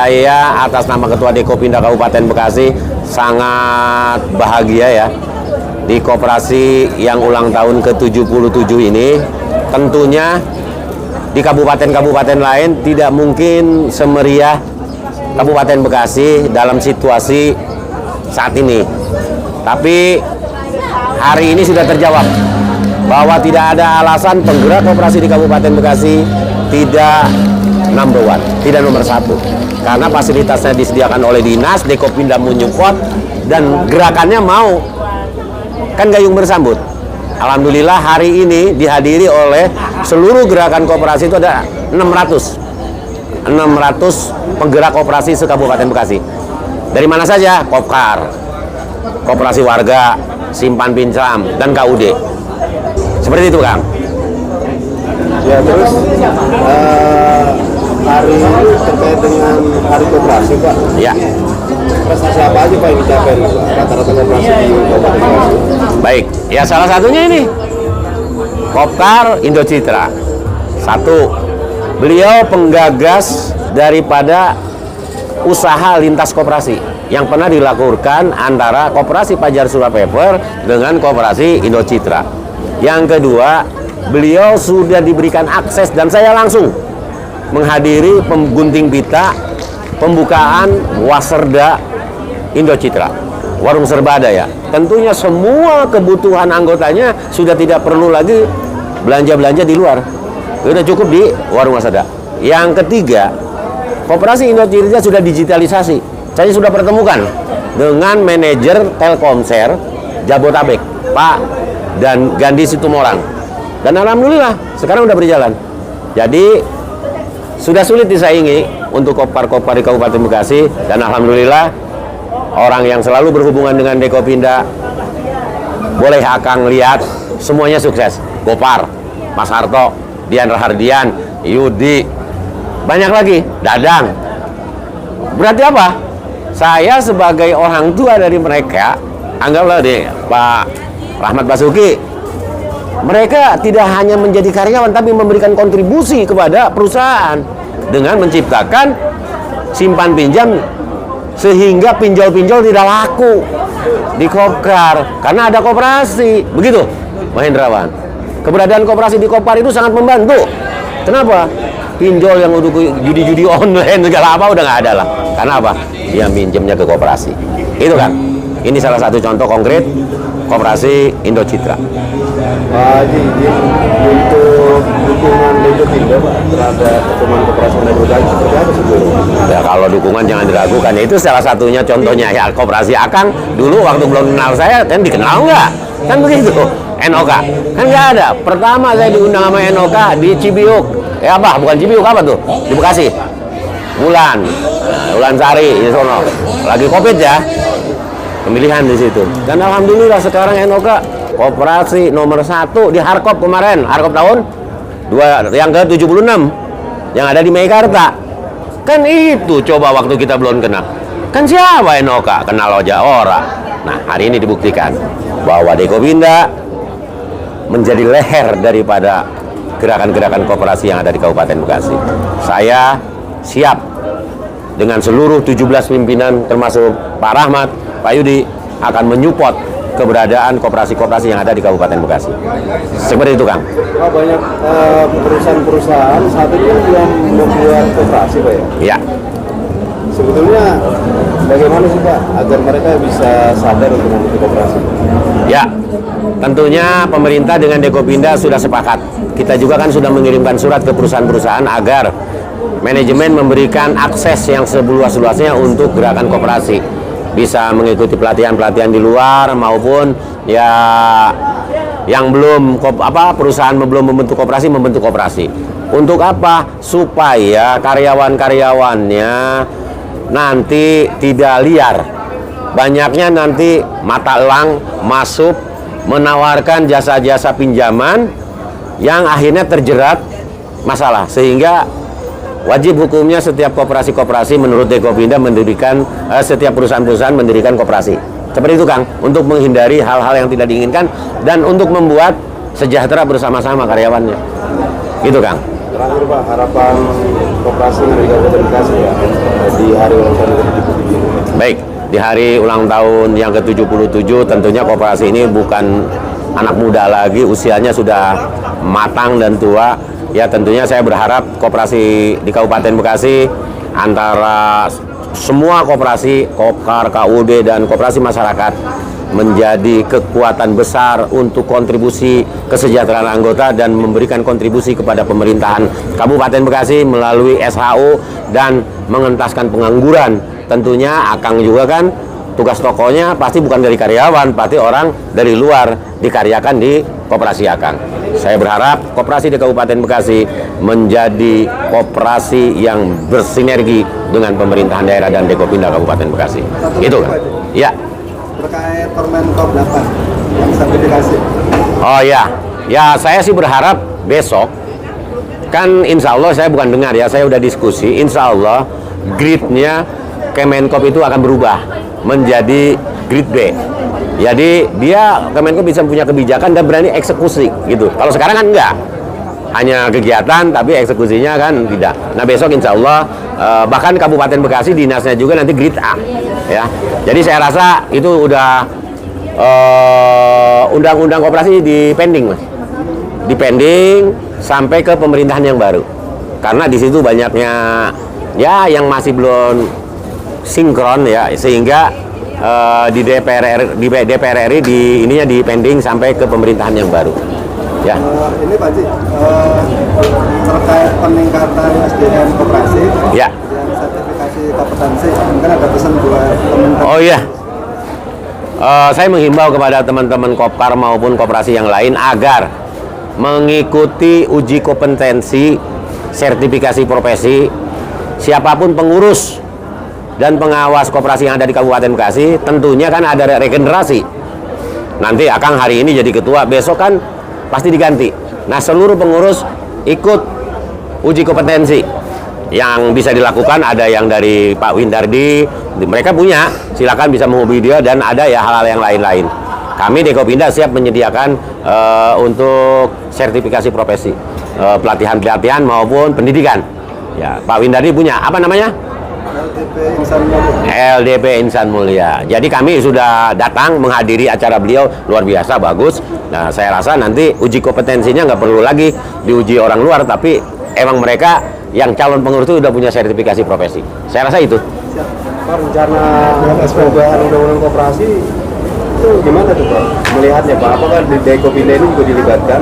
saya atas nama Ketua Dekopinda Kabupaten Bekasi sangat bahagia ya di koperasi yang ulang tahun ke-77 ini. Tentunya di kabupaten-kabupaten lain tidak mungkin semeriah Kabupaten Bekasi dalam situasi saat ini. Tapi hari ini sudah terjawab bahwa tidak ada alasan penggerak koperasi di Kabupaten Bekasi tidak number one, tidak nomor satu. Karena fasilitasnya disediakan oleh dinas, Dekopinda menyupport, dan gerakannya mau. Kan gayung bersambut. Alhamdulillah hari ini dihadiri oleh seluruh gerakan koperasi, itu ada 600 penggerak koperasi se-Kabupaten Bekasi. Dari mana saja? Kopkar, Koperasi Warga, Simpan Pinjam, dan KUD. Seperti itu, Kang. Ya, terus hari ini terkait dengan hari koperasi, Pak. Ya. Prestasi apa aja Pak yang dicapai rata-rata koperasi di Kabupaten Bekasi? Baik, ya salah satunya ini Kopkar Indo Citra. Satu, beliau penggagas daripada usaha lintas koperasi yang pernah dilakukan antara Koperasi Pajar Sura Paper dengan Koperasi Indo Citra. Yang kedua, beliau sudah diberikan akses dan saya langsung menghadiri penggunting pita pembukaan Waserda Indo Citra, warung serbada ya. Tentunya semua kebutuhan anggotanya sudah tidak perlu lagi belanja-belanja di luar, sudah cukup di warung Waserda. Yang ketiga, Koperasi Indo Citra sudah digitalisasi. Saya sudah pertemukan dengan manajer Telkomsel Jabotabek, Pak dan Gandhi Situmorang, dan alhamdulillah sekarang udah berjalan. Jadi sudah sulit disaingi untuk kopar-kopar di Kabupaten Bekasi, dan alhamdulillah orang yang selalu berhubungan dengan Dekopinda, boleh Akang lihat semuanya sukses. Gopar, Mas Harto, Dian Rahardian, Yudi, banyak lagi, Dadang. Berarti apa? Saya sebagai orang tua dari mereka, anggaplah deh Pak Rahmat Basuki, mereka tidak hanya menjadi karyawan tapi memberikan kontribusi kepada perusahaan dengan menciptakan simpan pinjam sehingga pinjol-pinjol tidak laku di Kopkar karena ada koperasi. Begitu Mahendrawan. Keberadaan koperasi di Kopkar itu sangat membantu. Kenapa? Pinjol yang untuk judi-judi online segala apa udah nggak ada lah. Karena apa? Dia minjemnya ke koperasi. Itu kan. Ini salah satu contoh konkret Koperasi Indo Citra. Pak Haji, untuk dukungan Dekopinda Pak terhadap pertemuan koperasi Indo Citra seperti apa sih? Ya kalau dukungan jangan diragukan. Itu salah satunya contohnya ya Koperasi Akang dulu waktu belum kenal saya kan dikenal nggak? Kan begitu. NOK kan nggak ada. Pertama saya diundang sama NOK di Cibiuk. Ya apa? Bukan Cibiuk, apa tuh? Di Bekasi. Bulan Sari di sono. Lagi Covid ya. Pemilihan di situ. Dan alhamdulillah sekarang NOK koperasi nomor 1 di Harkop kemarin. Harkop tahun yang ke-76 yang ada di Meikarta. Kan itu coba waktu kita belum kenal. Kan siapa NOK? Kenal aja orang. Nah, hari ini dibuktikan bahwa Dekopinda menjadi leher daripada gerakan-gerakan koperasi yang ada di Kabupaten Bekasi. Saya siap dengan seluruh 17 pimpinan termasuk Pak Rahmat, Pak Yudi akan menyupport keberadaan koperasi-koperasi yang ada di Kabupaten Bekasi. Seperti itu, Kang. Pak, banyak perusahaan-perusahaan saat ini belum membuat koperasi, Pak ya? Ya. Sebetulnya bagaimana sih Pak agar mereka bisa sadar untuk membentuk koperasi? Ya, tentunya pemerintah dengan Dekopinda sudah sepakat. Kita juga kan sudah mengirimkan surat ke perusahaan-perusahaan agar manajemen memberikan akses yang seluas-luasnya untuk gerakan koperasi. Bisa mengikuti pelatihan-pelatihan di luar maupun ya yang belum perusahaan belum membentuk koperasi. Untuk apa? Supaya karyawan-karyawannya nanti tidak liar. Banyaknya nanti mata elang masuk menawarkan jasa-jasa pinjaman yang akhirnya terjerat masalah, sehingga wajib hukumnya setiap koperasi-koperasi menurut Dekopinda mendirikan setiap perusahaan-perusahaan mendirikan koperasi. Seperti itu, Kang, untuk menghindari hal-hal yang tidak diinginkan dan untuk membuat sejahtera bersama-sama karyawannya. Gitu, Kang. Terakhir Pak, harapan koperasi yang di Kabupaten Bekasi ya. di hari ulang tahun ke-77? Baik, di hari ulang tahun yang ke-77 tentunya koperasi ini bukan anak muda lagi, usianya sudah matang dan tua. Ya tentunya saya berharap koperasi di Kabupaten Bekasi antara semua koperasi, Kopkar, KUD, dan koperasi masyarakat menjadi kekuatan besar untuk kontribusi kesejahteraan anggota dan memberikan kontribusi kepada pemerintahan Kabupaten Bekasi melalui SHU dan mengentaskan pengangguran. Tentunya Akang juga kan tugas tokonya pasti bukan dari karyawan, pasti orang dari luar dikaryakan di koperasi Akang. Saya berharap koperasi di Kabupaten Bekasi menjadi koperasi yang bersinergi dengan pemerintahan daerah dan Dekopinda Kabupaten Bekasi. Itu kan? Ya. Terkait Permen Kop 8 yang sertifikasi. Oh ya, ya saya sih berharap besok kan insya Allah saya bukan dengar ya, saya udah diskusi. Insya Allah gridnya Kemenkop itu akan berubah menjadi grid B. Jadi dia Kemenkop bisa punya kebijakan dan berani eksekusi gitu. Kalau sekarang kan enggak, hanya kegiatan tapi eksekusinya kan tidak. Nah besok insya Allah bahkan Kabupaten Bekasi dinasnya juga nanti grid A ya. Jadi saya rasa itu udah undang-undang koperasi dipending mas, dipending sampai ke pemerintahan yang baru. Karena di situ banyaknya ya yang masih belum sinkron ya, sehingga di DPR RI di ininya dipending sampai ke pemerintahan yang baru. Ya. Ini Pak Ji, terkait peningkatan SDM koperasi, Ya. yang sertifikasi kompetensi, mungkin ada pesan buat teman-teman. Oh iya. Saya menghimbau kepada teman-teman Kopkar maupun koperasi yang lain agar mengikuti uji kompetensi sertifikasi profesi. Siapapun pengurus dan pengawas koperasi yang ada di Kabupaten Bekasi, tentunya kan ada regenerasi. Nanti Akang hari ini jadi ketua, besok kan pasti diganti. Nah seluruh pengurus ikut uji kompetensi yang bisa dilakukan, ada yang dari Pak Windardi, mereka punya, silakan bisa menghubungi dia, dan ada ya hal-hal yang lain-lain. Kami Dekopinda siap menyediakan untuk sertifikasi profesi, pelatihan-pelatihan maupun pendidikan. Ya, Pak Windardi punya apa namanya? LDP Insan Mulia. LDP Insan Mulia. Jadi kami sudah datang menghadiri acara beliau, luar biasa bagus. Nah, saya rasa nanti uji kompetensinya nggak perlu lagi diuji orang luar, tapi emang mereka yang calon pengurus itu sudah punya sertifikasi profesi. Saya rasa itu. Pak, rencana perubahan undang-undang koperasi itu gimana tuh Pak? Melihatnya Pak, apakah di Dekopinda ini juga dilibatkan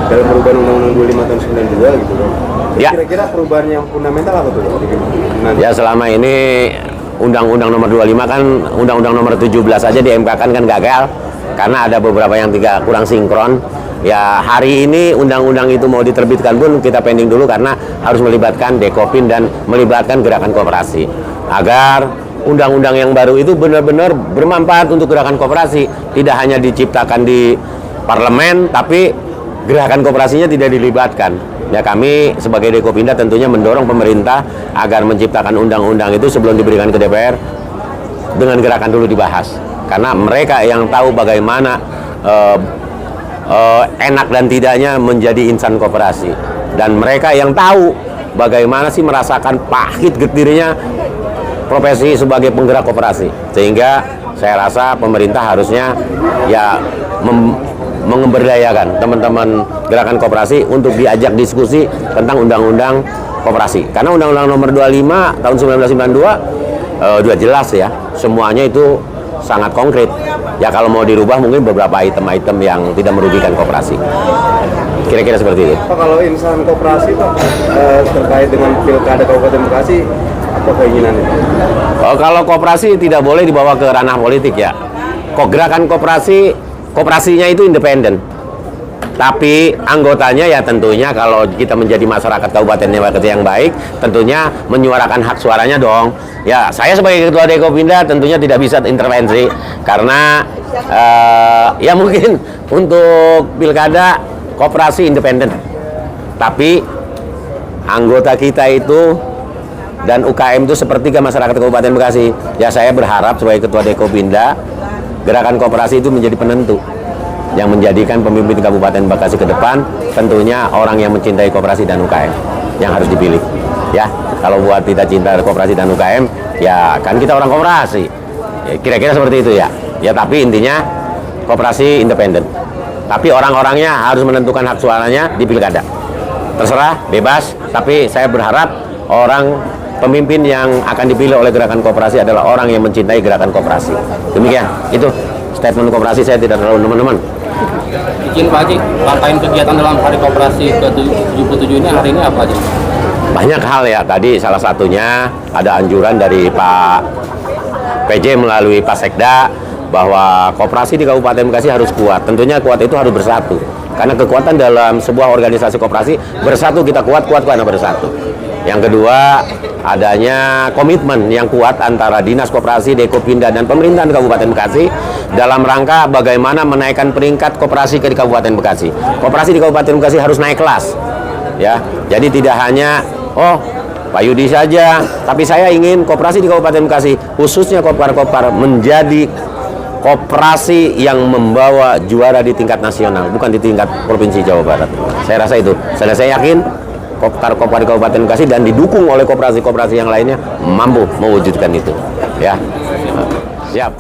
dalam perubahan undang-undang 25 tahun 92 gitu Pak? Ya. Kira-kira perubahan yang fundamental apa tuh Pak? Nanti. Ya selama ini Undang-Undang Nomor 25 kan, Undang-Undang Nomor 17 aja di MK kan gagal karena ada beberapa yang kurang sinkron. Ya hari ini undang-undang itu mau diterbitkan pun kita pending dulu karena harus melibatkan Dekopin dan melibatkan gerakan koperasi agar undang-undang yang baru itu benar-benar bermanfaat untuk gerakan koperasi, tidak hanya diciptakan di parlemen tapi gerakan koperasinya tidak dilibatkan. Ya kami sebagai Dekopinda tentunya mendorong pemerintah agar menciptakan undang-undang itu sebelum diberikan ke DPR dengan gerakan dulu dibahas, karena mereka yang tahu bagaimana enak dan tidaknya menjadi insan koperasi, dan mereka yang tahu bagaimana sih merasakan pahit getirnya profesi sebagai penggerak koperasi. Sehingga saya rasa pemerintah harusnya ya memberdayakan teman-teman gerakan koperasi untuk diajak diskusi tentang undang-undang koperasi. Karena Undang-Undang Nomor 25 tahun 1992 sudah jelas ya, semuanya itu sangat konkret. Ya kalau mau dirubah mungkin beberapa item-item yang tidak merugikan koperasi. Kira-kira seperti itu. Pak, kalau insan koperasi Pak, terkait dengan pilkada Kabupaten Bekasi, apa keinginannya? Kalau koperasi tidak boleh dibawa ke ranah politik ya. Gerakan koperasinya itu independen. Tapi anggotanya ya tentunya kalau kita menjadi masyarakat Kabupaten Bekasi yang baik, tentunya menyuarakan hak suaranya dong. Ya saya sebagai ketua Dekopinda tentunya tidak bisa intervensi karena ya mungkin untuk pilkada koperasi independen. Tapi anggota kita itu dan UKM itu sepertiga masyarakat Kabupaten Bekasi. Ya saya berharap sebagai ketua Dekopinda gerakan koperasi itu menjadi penentu yang menjadikan pemimpin Kabupaten Bekasi ke depan, tentunya orang yang mencintai koperasi dan UKM yang harus dipilih. Ya, kalau buat kita cinta koperasi dan UKM, ya kan kita orang koperasi. Ya, kira-kira seperti itu ya. Ya, tapi intinya koperasi independen. Tapi orang-orangnya harus menentukan hak suaranya di pilkada. Terserah, bebas. Tapi saya berharap pemimpin yang akan dipilih oleh gerakan koperasi adalah orang yang mencintai gerakan koperasi. Demikian, itu statement koperasi, saya tidak terlalu teman-teman. Izin Pak Haji, rangkaian kegiatan dalam Hari Koperasi ke-77 ini hari ini apa aja? Banyak hal ya, tadi salah satunya ada anjuran dari Pak PJ melalui Pak Sekda bahwa koperasi di Kabupaten Bekasi harus kuat. Tentunya kuat itu harus bersatu. Karena kekuatan dalam sebuah organisasi koperasi, bersatu kita kuat karena bersatu. Yang kedua, adanya komitmen yang kuat antara Dinas Koperasi, Dekopinda, dan pemerintahan Kabupaten Bekasi dalam rangka bagaimana menaikkan peringkat koperasi di Kabupaten Bekasi. Koperasi di Kabupaten Bekasi harus naik kelas. Ya, jadi tidak hanya Pak Yudi saja, tapi saya ingin koperasi di Kabupaten Bekasi, khususnya kopar-kopar, menjadi koperasi yang membawa juara di tingkat nasional, bukan di tingkat Provinsi Jawa Barat. Saya rasa itu. Saya yakin kopar-kopar di Kabupaten Bekasi dan didukung oleh koperasi-koperasi yang lainnya mampu mewujudkan itu. Ya, siap.